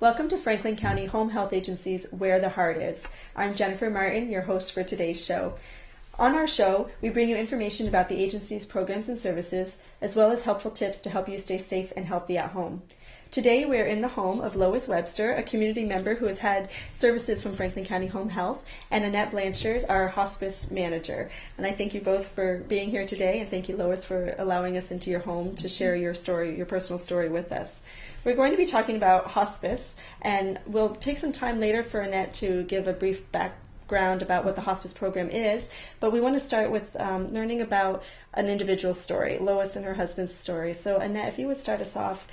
Welcome to Franklin County Home Health Agency's Where the Heart Is. I'm Jennifer Martin, your host for today's show. On our show, we bring you information about the agency's programs and services, as well as helpful tips to help you stay safe and healthy at home. Today, we're in the home of Lois Webster, a community member who has had services from Franklin County Home Health, and Annette Blanchard, our hospice manager. And I thank you both for being here today, and thank you, Lois, for allowing us into your home to share your story, your personal story with us. We're going to be talking about hospice, and we'll take some time later for Annette to give a brief background about what the hospice program is, but we want to start with learning about an individual story, Lois and her husband's story. So Annette, if you would start us off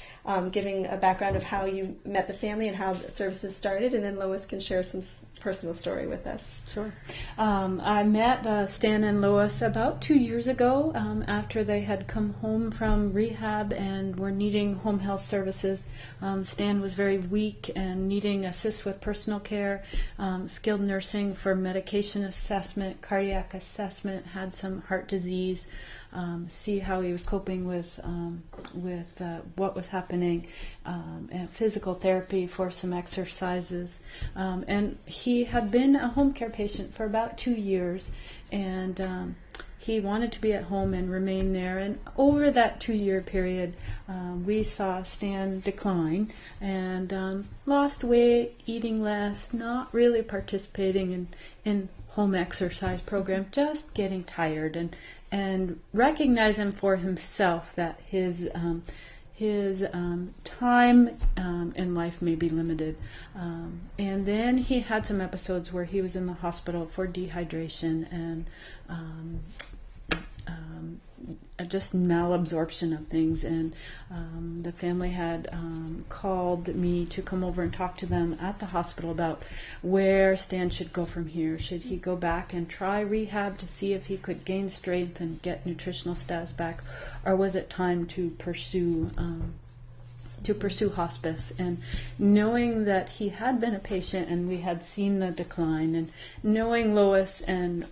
giving a background of how you met the family and how the services started, and then Lois can share some personal story with us. Sure. I met Stan and Lois about 2 years ago after they had come home from rehab and were needing home health services. Stan was very weak and needing assist with personal care, skilled nursing for medication assessment, cardiac assessment, had some heart disease. See how he was coping with what was happening, and physical therapy for some exercises. And he had been a home care patient for about 2 years, and he wanted to be at home and remain there. And over that 2-year period, we saw Stan decline and lost weight, eating less, not really participating in home exercise program, just getting tired, and recognize him for himself that his time in life may be limited. And then he had some episodes where he was in the hospital for dehydration and just malabsorption of things, and the family had called me to come over and talk to them at the hospital about where Stan should go from here. Should he go back and try rehab to see if he could gain strength and get nutritional status back, or was it time to pursue hospice? And knowing that he had been a patient and we had seen the decline, and knowing Lois and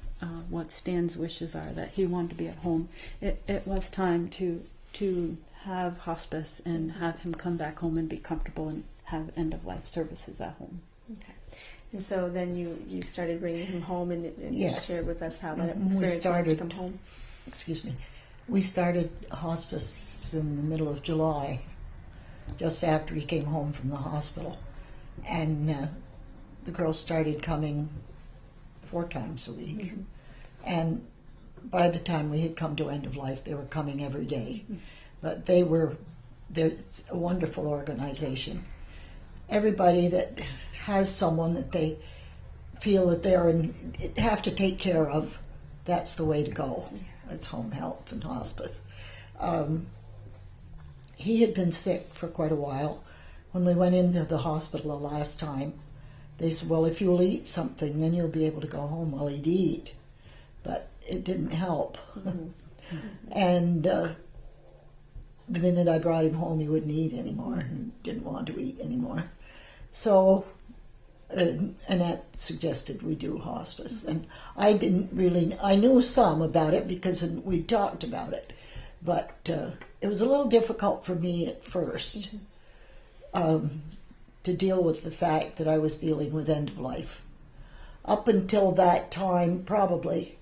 what Stan's wishes are, that he wanted to be at home, it was time to have hospice and have him come back home and be comfortable and have end-of-life services at home. Okay. And so then you started bringing him home, and Yes. shared with us how that experience was to come home. We started hospice in the middle of July, just after he came home from the hospital. And the girls started coming 4 times a week. Mm-hmm. And by the time we had come to end of life, they were coming every day. Mm-hmm. But they're a wonderful organization. Everybody that has someone that they feel that they have to take care of, that's the way to go. Yeah. It's home health and hospice. He had been sick for quite a while. When we went into the hospital the last time, they said, well, if you'll eat something, then you'll be able to go home. Well, he'd eat, but it didn't help. Mm-hmm. And the minute I brought him home, he wouldn't eat anymore. He didn't want to eat anymore. So Annette suggested we do hospice. And I knew some about it because we talked about it, but it was a little difficult for me at first. Mm-hmm. To deal with the fact that I was dealing with end of life. Up until that time, probably,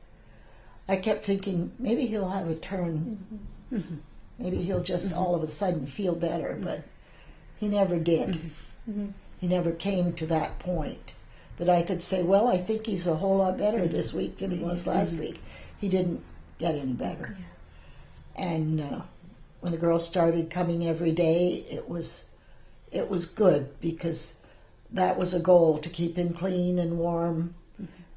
I kept thinking, maybe he'll have a turn. Mm-hmm. Maybe he'll just all of a sudden feel better, but he never did. Mm-hmm. He never came to that point that I could say, well, I think he's a whole lot better this week than he was last week. He didn't get any better. Yeah. And when the girls started coming every day, it was good, because that was a goal, to keep him clean and warm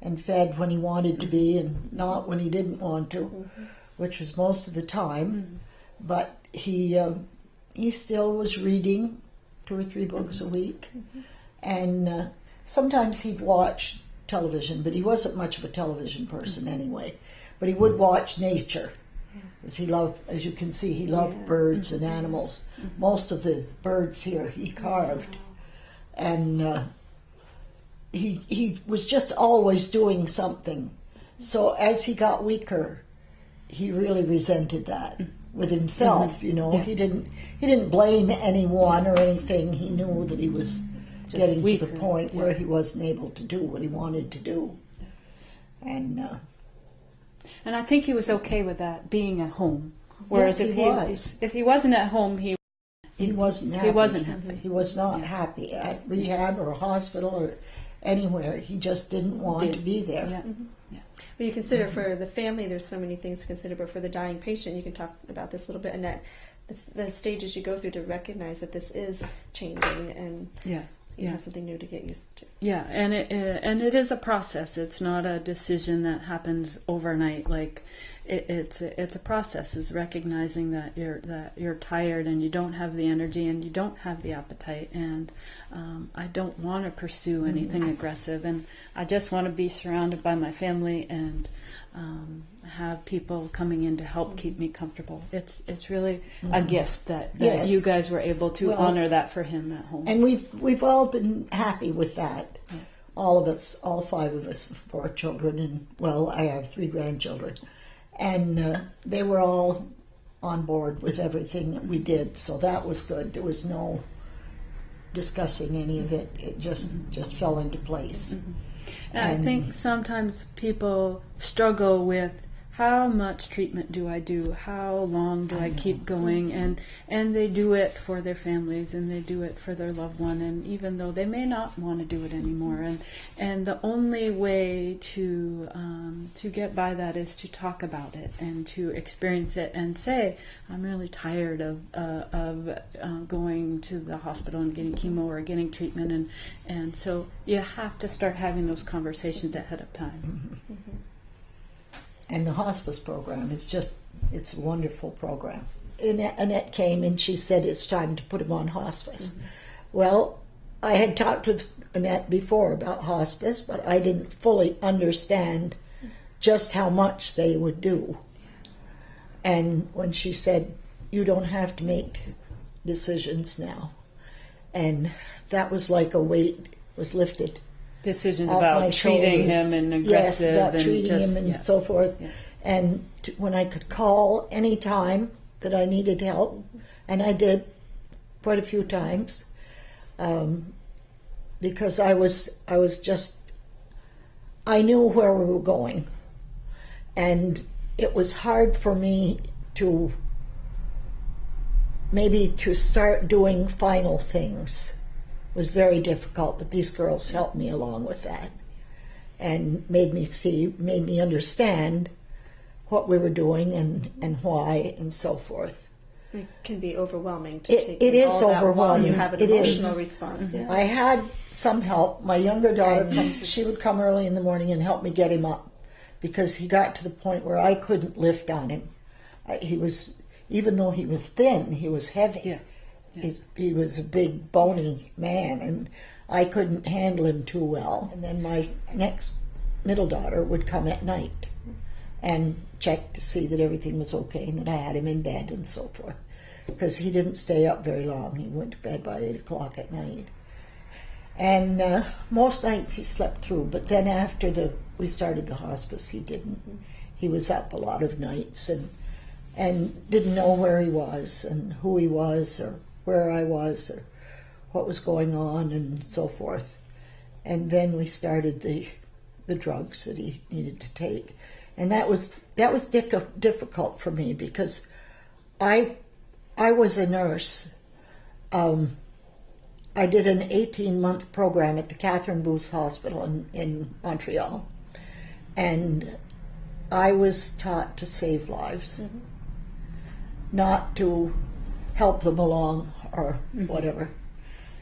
and fed when he wanted to be and not when he didn't want to, which was most of the time. But he still was reading 2 or 3 books a week. And sometimes he'd watch television, but he wasn't much of a television person anyway. But he would watch nature. Because he loved, as you can see, he loved birds and animals. Most of the birds here he carved. And he was just always doing something. So as he got weaker, he really resented that with himself, you know. Yeah. He didn't blame anyone or anything. He knew that he was getting weaker. to the point where he wasn't able to do what he wanted to do. And I think he was okay with that, being at home. Whereas yes, if he wasn't at home, he wasn't happy. He wasn't happy. He was not happy at rehab or a hospital or anywhere. He just didn't want to be there. Yeah. Well, you consider for the family, there's so many things to consider, but for the dying patient, you can talk about this a little bit, and that the stages you go through to recognize that this is changing and you know, something new to get used to. Yeah, and it is a process. It's not a decision that happens overnight. Like it's a process. It's recognizing that you're tired and you don't have the energy and you don't have the appetite, and I don't want to pursue anything aggressive, and I just want to be surrounded by my family and have people coming in to help keep me comfortable. It's really a gift that Yes. you guys were able to honor that for him at home. And we've all been happy with that. All of us, all 5 of us, 4 children, and well, I have 3 grandchildren, and they were all on board with everything that we did. So that was good. There was no discussing any of it. It just fell into place. And I think sometimes people struggle with, how much treatment do I do? How long do I keep going? And they do it for their families, and they do it for their loved one, and even though they may not want to do it anymore. And the only way to get by that is to talk about it and to experience it and say, I'm really tired of going to the hospital and getting chemo or getting treatment, and so you have to start having those conversations ahead of time. And the hospice program is it's a wonderful program. Annette came and she said it's time to put him on hospice. Well, I had talked with Annette before about hospice, but I didn't fully understand just how much they would do. And when she said, you don't have to make decisions now, and that was like a weight was lifted. Decisions off about my treating shoulders. him and aggressive. Yes, about and treating just, him and so forth. Yeah. And when I could call any time that I needed help, and I did quite a few times, because I knew where we were going, and it was hard for me to start doing final things. It was very difficult, but these girls helped me along with that and made me understand what we were doing and why and so forth. It can be overwhelming to take It is all that while overwhelming. you have an It emotional is. response. Yeah. I had some help. My younger daughter, she would come early in the morning and help me get him up, because he got to the point where I couldn't lift on him. Even though he was thin, he was heavy. Yeah. He was a big, bony man, and I couldn't handle him too well. And then my next middle daughter would come at night and check to see that everything was okay and that I had him in bed and so forth, because he didn't stay up very long. He went to bed by 8 o'clock at night. And most nights he slept through, but then after we started the hospice, he didn't. He was up a lot of nights and didn't know where he was and who he was or where I was or what was going on and so forth. And then we started the drugs that he needed to take. And that was difficult for me, because I was a nurse. I did an 18-month program at the Catherine Booth Hospital in Montreal. And I was taught to save lives, not to help them along or whatever.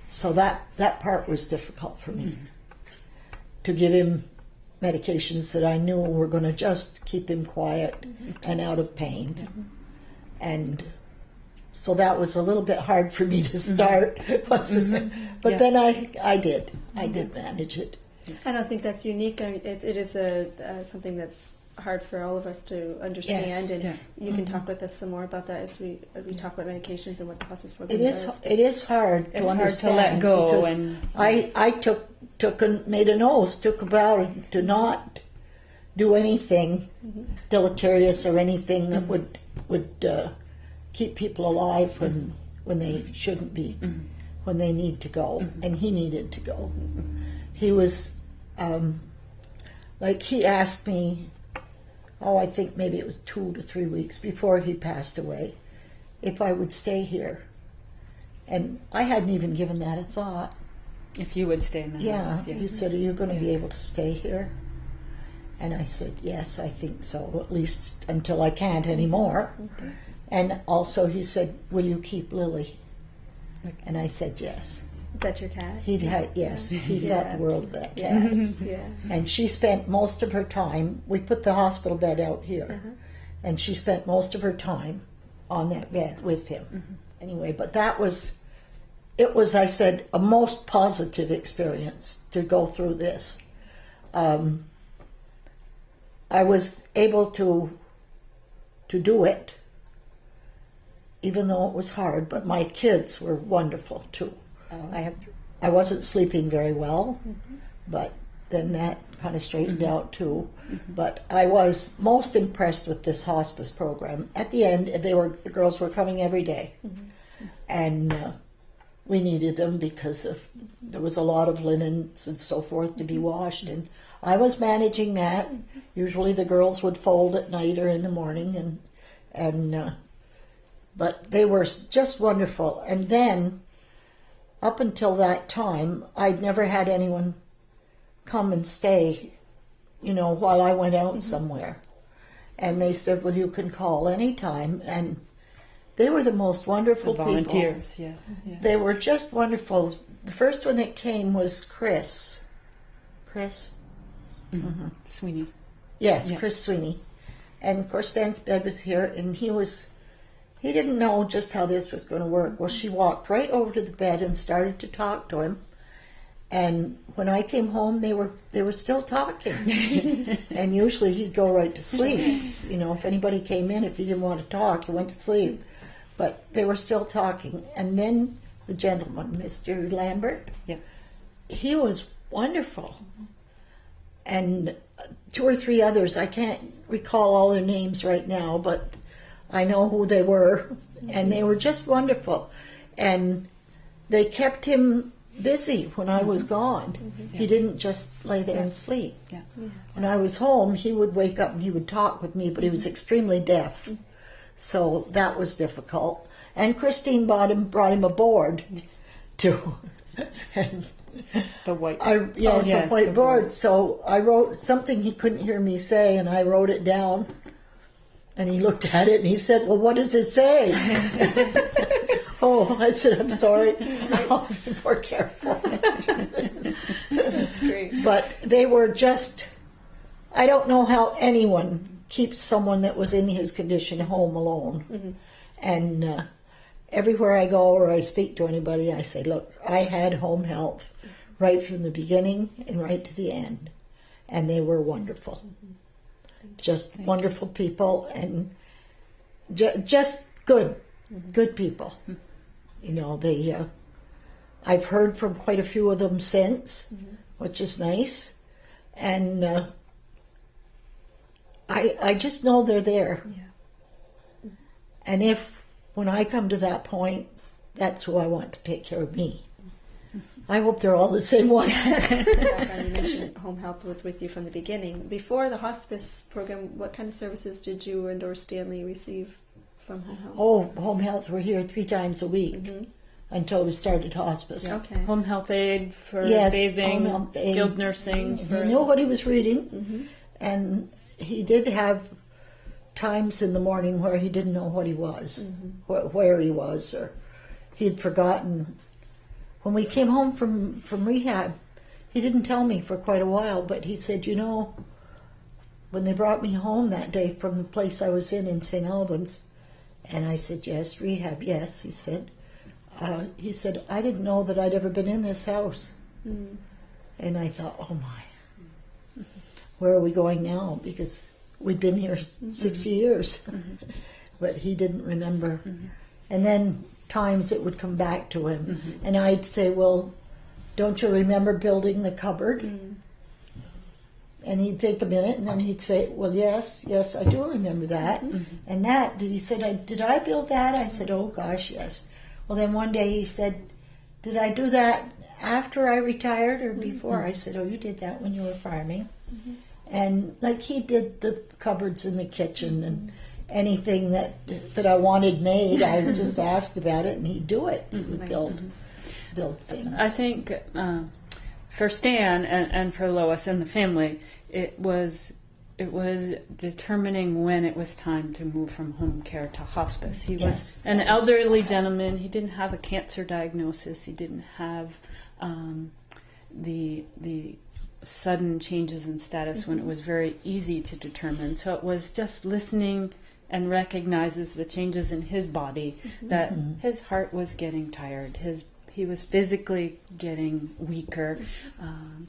So that part was difficult for me, to give him medications that I knew were going to just keep him quiet and out of pain. And so that was a little bit hard for me to start, wasn't it? But then I did manage it. I don't think that's unique. I mean, it is something that's hard for all of us to understand, Yes. and you can talk with us some more about that as we talk about medications and what the hospice program does. It is hard to It's hard to understand, let go, because and I made an oath, took a vow to not do anything deleterious or anything that would keep people alive when they shouldn't be. when they need to go, and he needed to go. He was, he asked me, I think maybe it was 2 to 3 weeks before he passed away, if I would stay here. And I hadn't even given that a thought. If you would stay in the house. He said, are you going to be able to stay here? And I said, yes, I think so, at least until I can't anymore. Okay. And also he said, will you keep Lily? And I said, yes. Is that your cat? He thought the world of that cat. Yes. Yeah. And she spent most of her time, we put the hospital bed out here, and she spent most of her time on that bed with him. Anyway, but it was, I said, a most positive experience to go through this. I was able to do it, even though it was hard, but my kids were wonderful too. I wasn't sleeping very well, but then that kind of straightened out too. But I was most impressed with this hospice program. At the end, the girls were coming every day, and we needed them because there was a lot of linens and so forth to be washed, and I was managing that. Usually the girls would fold at night or in the morning, but they were just wonderful. And then, up until that time, I'd never had anyone come and stay, while I went out somewhere. And they said, well, you can call anytime. And they were the most wonderful volunteers, people. Yeah. They were just wonderful. The first one that came was Chris. Sweeney. Yes, Chris Sweeney. And of course, Stan's bed was here, and he didn't know just how this was going to work. Well, she walked right over to the bed and started to talk to him. And when I came home, they were still talking. And usually he'd go right to sleep. If anybody came in, if he didn't want to talk, he went to sleep. But they were still talking. And then the gentleman, Mr. Lambert, he was wonderful. And 2 or 3 others, I can't recall all their names right now, but I know who they were, and they were just wonderful. And they kept him busy when I was gone. He didn't just lay there and sleep. When I was home, he would wake up and he would talk with me, but he was extremely deaf. So that was difficult. And Christine brought him a board too. The white. The white board. So I wrote something he couldn't hear me say, and I wrote it down. And he looked at it and he said, well, what does it say? I said, I'm sorry. I'll be more careful. That's great. But they were just, I don't know how anyone keeps someone that was in his condition home alone. And everywhere I go or I speak to anybody, I say, look, I had home health right from the beginning and right to the end. And they were wonderful. Just wonderful people, and just good people. I've heard from quite a few of them since, which is nice. And I just know they're there. And when I come to that point, that's who I want to take care of me. I hope they're all the same ones. You mentioned home health was with you from the beginning. Before the hospice program, what kind of services did you and or Stanley receive from home health? Home health were here 3 times a week until we started hospice. Okay. Home health aid for bathing, skilled aid. nursing. He knew what he was reading, and he did have times in the morning where he didn't know what he was, where he was, or he'd forgotten. When we came home from rehab, he didn't tell me for quite a while, but he said, when they brought me home that day from the place I was in St. Albans, and I said, yes, rehab, yes, he said, I didn't know that I'd ever been in this house. And I thought, oh my, where are we going now? Because we'd been here 6 years, but he didn't remember. And then times it would come back to him, and I'd say, well, don't you remember building the cupboard? And he'd think a minute, and then he'd say, well, yes, I do remember that. And that, he said, did I build that? I said, oh gosh, yes. Well, then one day he said, did I do that after I retired or before? I said, oh, you did that when you were farming. And like he did the cupboards in the kitchen and anything that I wanted made, I just asked about it and he'd do it. He would build things. I think for Stan and for Lois and the family, it was determining when it was time to move from home care to hospice. He was an elderly gentleman. He didn't have a cancer diagnosis. He didn't have the sudden changes in status when it was very easy to determine. So it was just listening and recognizes the changes in his body, that his heart was getting tired. He was physically getting weaker.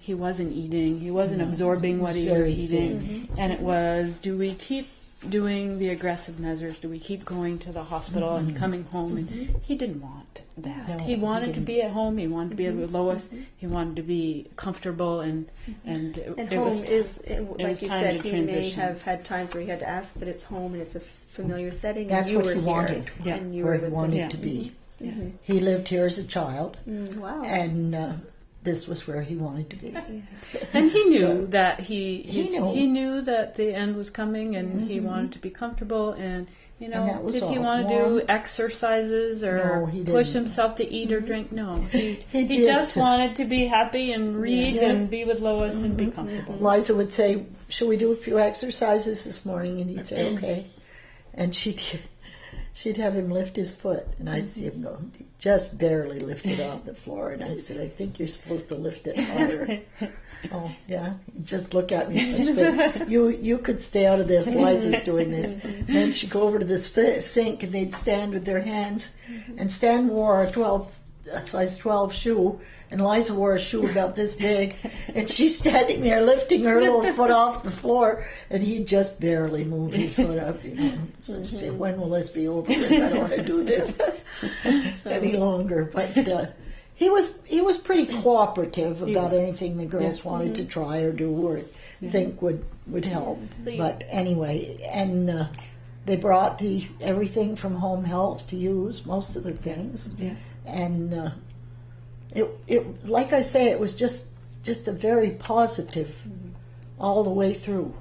He wasn't eating. He wasn't absorbing what he was eating. And it was, do we keep doing the aggressive measures? Do we keep going to the hospital and coming home? And he didn't want that. No, he wanted to be at home. He wanted to be with Lois. He wanted to be comfortable. And home was like you time said, to he may transition. have had times where he had to ask, but it's home and it's a familiar setting. That's and you what were he here, wanted, and you where were he with wanted Yeah. to be. Yeah. He lived here as a child, Wow. and this was where he wanted to be. And he knew that he knew. knew that the end was coming, and he wanted to be comfortable. And And that was did he all. want to do exercises or No, he push didn't. himself to eat or drink? No, he did. just wanted to be happy and read Yeah. and be with Lois and be comfortable. Liza would say, "Shall we do a few exercises this morning?" And he'd say, "Okay." And she'd have him lift his foot, and I'd see him go, he just barely lift it off the floor. And I said, "I think you're supposed to lift it harder." Oh, yeah. He'd just look at me and say, you could stay out of this. Liza's doing this. And then she'd go over to the sink, and they'd stand with their hands. And Stan wore a size 12 shoe, and Liza wore a shoe about this big, and she's standing there lifting her little foot off the floor, and he'd just barely move his foot up, So she'd say, "When will this be over with? I don't want to do this any longer." But he was pretty cooperative about anything the girls wanted to try or do or think would help. So But anyway, and they brought everything from home health to use, most of the things. Yeah. And it like I say, it was just a very positive all the way through.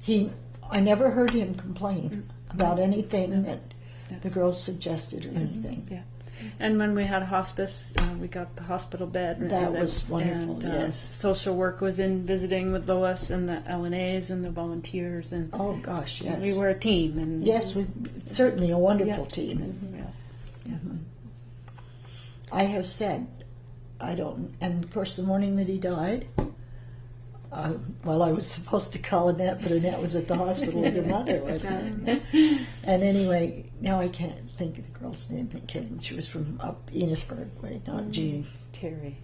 I never heard him complain about anything that the girls suggested or anything. Yeah. And when we had hospice, we got the hospital bed. That was wonderful, And, yes. social work was in visiting with Lois and the LNAs and the volunteers, and Oh gosh, yes. we were a team. And Yes, certainly a wonderful team. Yeah. I have said, I don't, and of course the morning that he died, well, I was supposed to call Annette, but Annette was at the hospital with her mother, wasn't it? And anyway, now I can't think of the girl's name that came. She was from up Enosburg, right? Not Jean. Terry.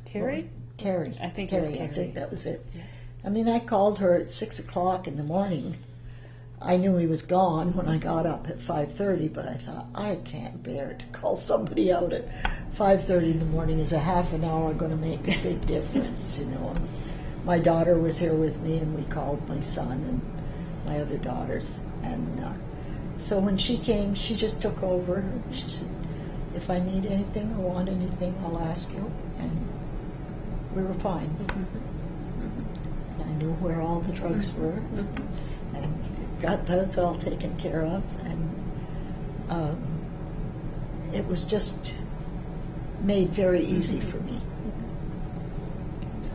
Terry? Terry. I think it Terry. was Terry. I think that was it. Yeah. I mean, I called her at 6 o'clock in the morning. I knew he was gone when I got up at 5:30, but I thought, I can't bear to call somebody out at 5:30 in the morning. Is a half an hour going to make a big difference, And my daughter was here with me, and we called my son and my other daughters. And so when she came, she just took over. She said, "If I need anything or want anything, I'll ask you." And we were fine. And I knew where all the drugs were, and got those all taken care of. And it was just made very easy for me. So.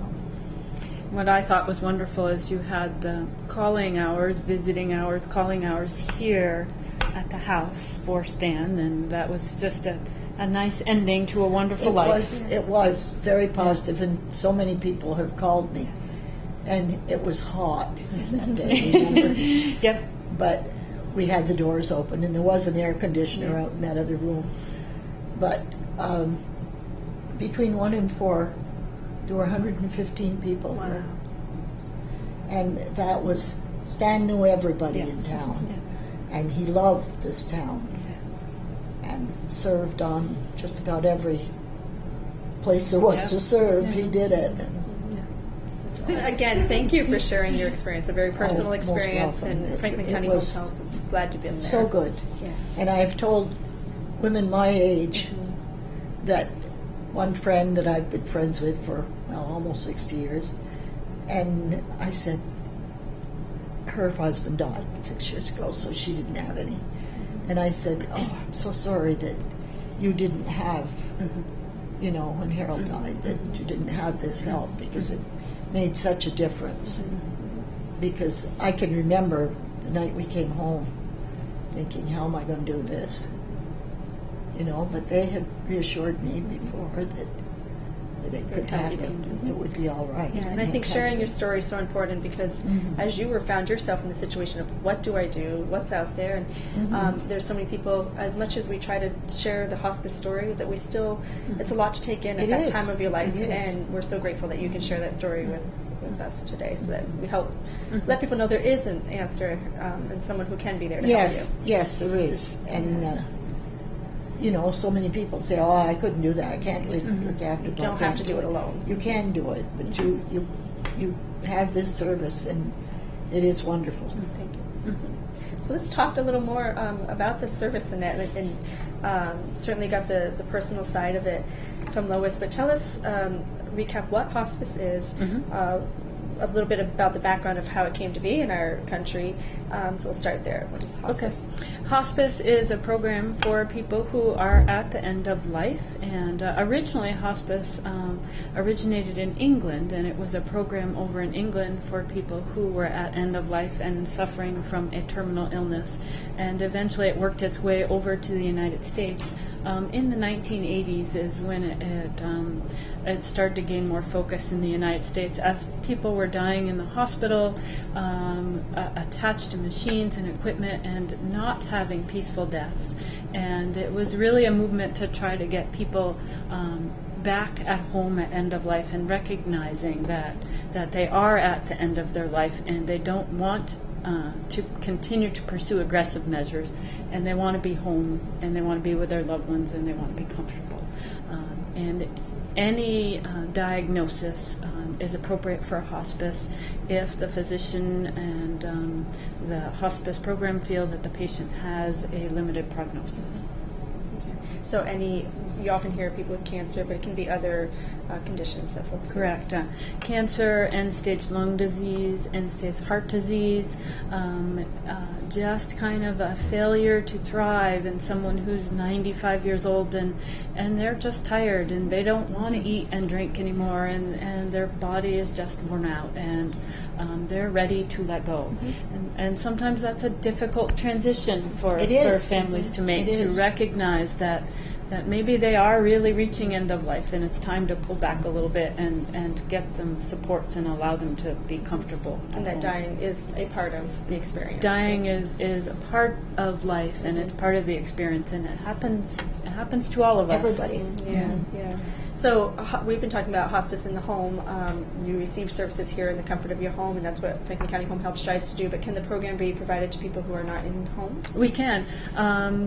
What I thought was wonderful is you had the calling hours, visiting hours, calling hours here at the house for Stan, and that was just a nice ending to a wonderful life. It was very positive, and so many people have called me. And it was hot that day, remember? Yep. But we had the doors open, and there was an air conditioner out in that other room. But between 1 and 4, there were 115 people there. And that was, Stan knew everybody in town. And he loved this town. And served on just about every place there was to serve. He did it. So, again, thank you for sharing your experience, a very personal most experience, welcome. and Franklin It County Home was Health is glad to be in there. So good. Yeah. And I've told women my age that one friend that I've been friends with for almost 60 years, and I said, her husband died 6 years ago, so she didn't have any. And I said, oh, I'm so sorry that you didn't have, you know, when Harold died, that you didn't have this help, because it made such a difference. Because I can remember the night we came home thinking, how am I going to do this? You know, but they had reassured me before that it could happen. It would be all right. Yeah, and I think sharing your story is so important, because as you found yourself in the situation of what do I do, what's out there, and there's so many people, as much as we try to share the hospice story, that we still, it's a lot to take in at that time of your life, and we're so grateful that you can share that story with us today, so that we help let people know there is an answer, and someone who can be there to help you. Yes, there is. And you know, so many people say, oh, I couldn't do that, I can't look after them. You don't have to do it alone. You can do it, but you have this service, and it is wonderful. Thank you. So let's talk a little more about the service, Annette, and certainly got the personal side of it from Lois, but tell us, recap what hospice is, a little bit about the background of how it came to be in our country. So we'll start there. What is hospice? Okay. Hospice is a program for people who are at the end of life, and originally hospice originated in England, and it was a program over in England for people who were at end of life and suffering from a terminal illness, and eventually it worked its way over to the United States. In the 1980s is when it started to gain more focus in the United States as people were dying in the hospital, attached to machines and equipment, and not having peaceful deaths. And it was really a movement to try to get people back at home at end of life, and recognizing that they are at the end of their life and they don't want to continue to pursue aggressive measures, and they want to be home, and they want to be with their loved ones, and they want to be comfortable. And any diagnosis is appropriate for a hospice if the physician and the hospice program feel that the patient has a limited prognosis. So you often hear people with cancer, but it can be other conditions that folks Correct. Cancer, end-stage lung disease, end-stage heart disease, just kind of a failure to thrive in someone who's 95 years old and they're just tired and they don't want to eat and drink anymore, and their body is just worn out, and they're ready to let go. And sometimes that's a difficult transition for families to make, to recognize that maybe they are really reaching end of life, and it's time to pull back a little bit and get them supports and allow them to be comfortable. And that dying is a part of the experience. Dying is a part of life, and it's part of the experience, and it happens to all of us. Everybody. Yeah. So we've been talking about hospice in the home. You receive services here in the comfort of your home, and that's what Franklin County Home Health strives to do. But can the program be provided to people who are not in home? We can.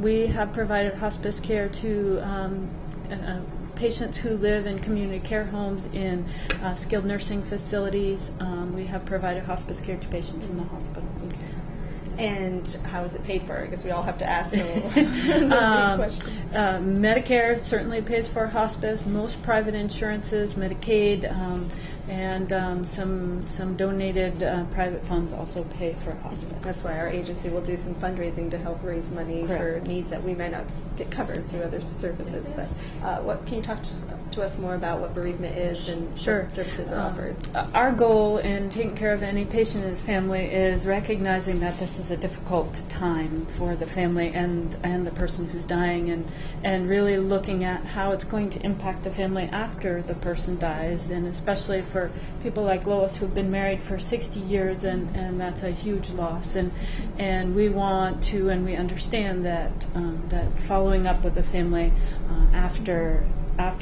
We have provided hospice care to patients who live in community care homes, in skilled nursing facilities. We have provided hospice care to patients in the hospital. And how is it paid for? I guess we all have to ask Medicare certainly pays for hospice. Most private insurances, Medicaid, and some donated private funds also pay for hospice. That's why our agency will do some fundraising to help raise money for needs that we might not get covered through other services. But what can you talk to us more about what bereavement is and what services are offered? Our goal in taking care of any patient and his family is recognizing that this is a difficult time for the family and the person who's dying, and really looking at how it's going to impact the family after the person dies, and especially for people like Lois who've been married for 60 years, and that's a huge loss, and we want to, and we understand that following up with the family after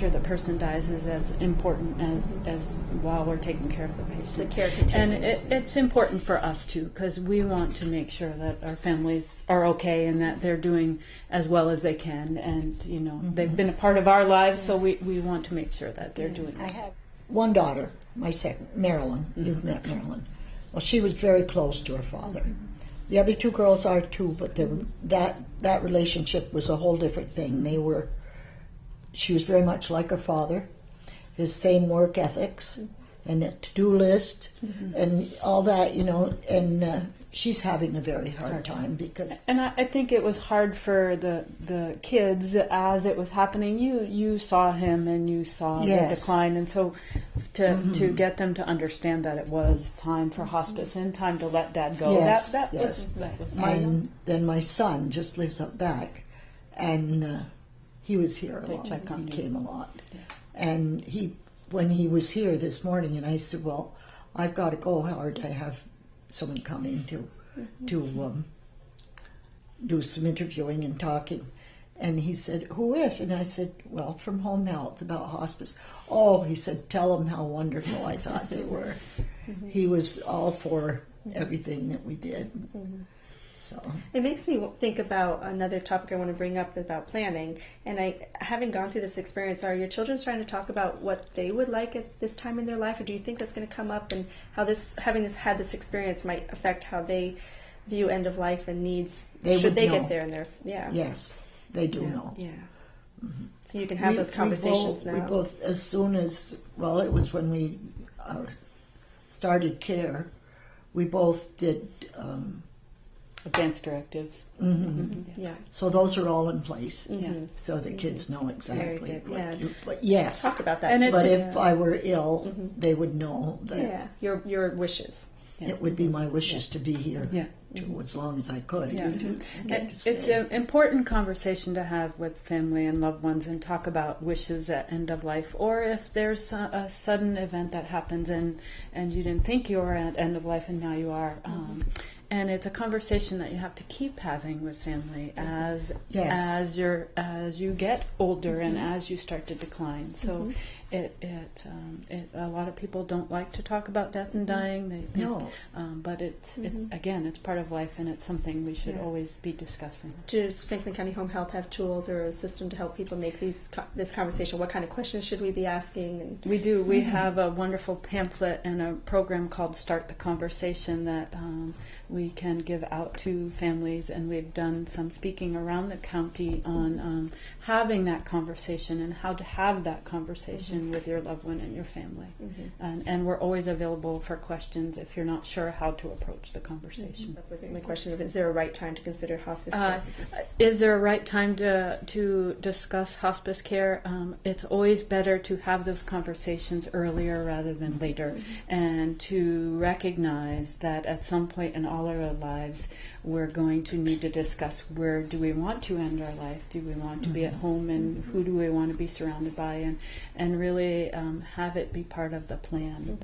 the person dies is as important as while we're taking care of the patient. The care continues. And it's important for us too, because we want to make sure that our families are okay and that they're doing as well as they can, and they've been a part of our lives, so we want to make sure that they're doing I have one daughter, my second, Marilyn. You've met Marilyn. Well, she was very close to her father. The other two girls are too, but that relationship was a whole different thing. They were she was very much like her father, his same work ethics and a to-do list and all that, and she's having a very hard time because... And I think it was hard for the kids as it was happening. You saw him and you saw the decline, and so to get them to understand that it was time for hospice and time to let Dad go. Yes, that yes. was and then my son just lives up back, and he was here a lot. He came a lot. Yeah. And when he was here this morning, and I said, well, I've got to go, Howard. I have someone coming to do some interviewing and talking. And he said, who with? And I said, well, from Home Health about hospice. Oh, he said, tell them how wonderful I thought they were. He was all for everything that we did. So it makes me think about another topic I want to bring up about planning. And having gone through this experience, are your children trying to talk about what they would like at this time in their life, or do you think that's going to come up, and how had this experience might affect how they view end of life and needs should they get there in their Yes, they do know. Yeah. So you can have those conversations now. We both, as soon as it was when we started care, we both did. Advanced directives. Yeah. So those are all in place. So the kids know exactly what to do. But yes. Talk about that. But if I were ill, they would know that. Your wishes. It would be my wishes to be here as long as I could. It's an important conversation to have with family and loved ones, and talk about wishes at end of life, or if there's a sudden event that happens and you didn't think you were at end of life and now you are. And it's a conversation that you have to keep having with family as you get older and as you start to decline. So a lot of people don't like to talk about death and dying. But it's part of life, and it's something we should always be discussing. Does Franklin County Home Health have tools or a system to help people make this conversation? What kind of questions should we be asking? And we do. We have a wonderful pamphlet and a program called Start the Conversation that we can give out to families, and we've done some speaking around the county on having that conversation and how to have that conversation with your loved one and your family. And we're always available for questions if you're not sure how to approach the conversation. My question is there a right time to consider hospice care? Is there a right time to discuss hospice care? It's always better to have those conversations earlier rather than later, and to recognize that at some point in all our lives we're going to need to discuss where do we want to end our life. Do we want to be at home, and who do we want to be surrounded by, and really have it be part of the plan.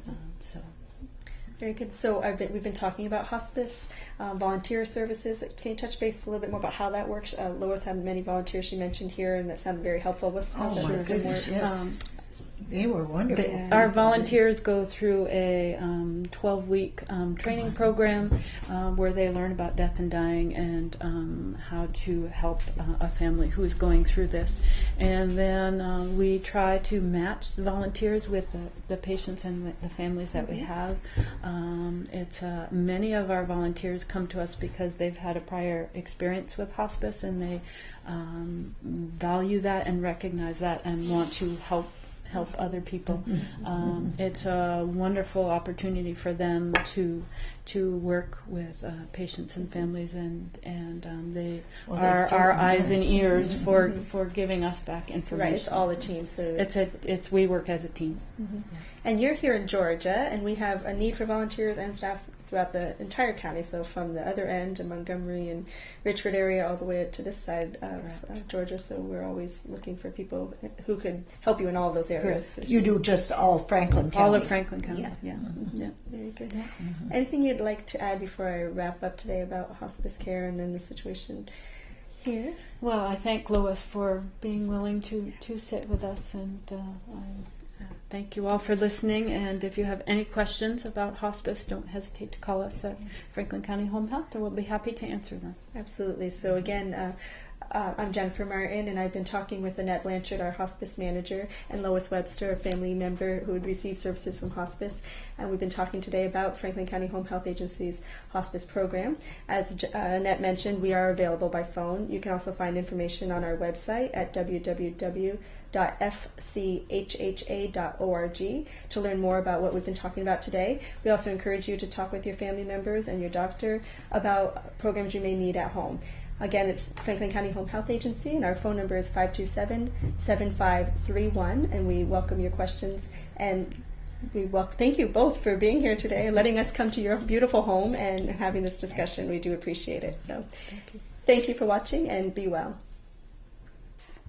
Very good. So we've been talking about hospice, volunteer services. Can you touch base a little bit more about how that works? Lois had many volunteers she mentioned here, and that sounded very helpful. How's that system work? Yes. They were wonderful. Our volunteers go through a 12-week training program where they learn about death and dying and how to help a family who's going through this. And then we try to match the volunteers with the patients and the families that we have. Many of our volunteers come to us because they've had a prior experience with hospice, and they value that and recognize that and want to help other people. It's a wonderful opportunity for them to work with patients and families, and they are our eyes and ears for giving us back information. Right, it's all a team. So we work as a team. And you're here in Georgia, and we have a need for volunteers and staff throughout the entire county, so from the other end in Montgomery and Richford area all the way to this side of Georgia, so we're always looking for people who could help you in all those areas. You do just all Franklin County? All of Franklin County, yeah. Very good. Anything you'd like to add before I wrap up today about hospice care and then the situation here? Well, I thank Lois for being willing to sit with us, and thank you all for listening, and if you have any questions about hospice, don't hesitate to call us at Franklin County Home Health, and we'll be happy to answer them. Absolutely. So again, I'm Jennifer Martin, and I've been talking with Annette Blanchard, our hospice manager, and Lois Webster, a family member who would receive services from hospice. And we've been talking today about Franklin County Home Health Agency's hospice program. As Annette mentioned, we are available by phone. You can also find information on our website at www.hcah.org. www.fchha.org to learn more about what we've been talking about today. We also encourage you to talk with your family members and your doctor about programs you may need at home. Again, it's Franklin County Home Health Agency, and our phone number is 527-7531, and we welcome your questions. And thank you both for being here today and letting us come to your beautiful home and having this discussion. We do appreciate it. So thank you for watching, and be well.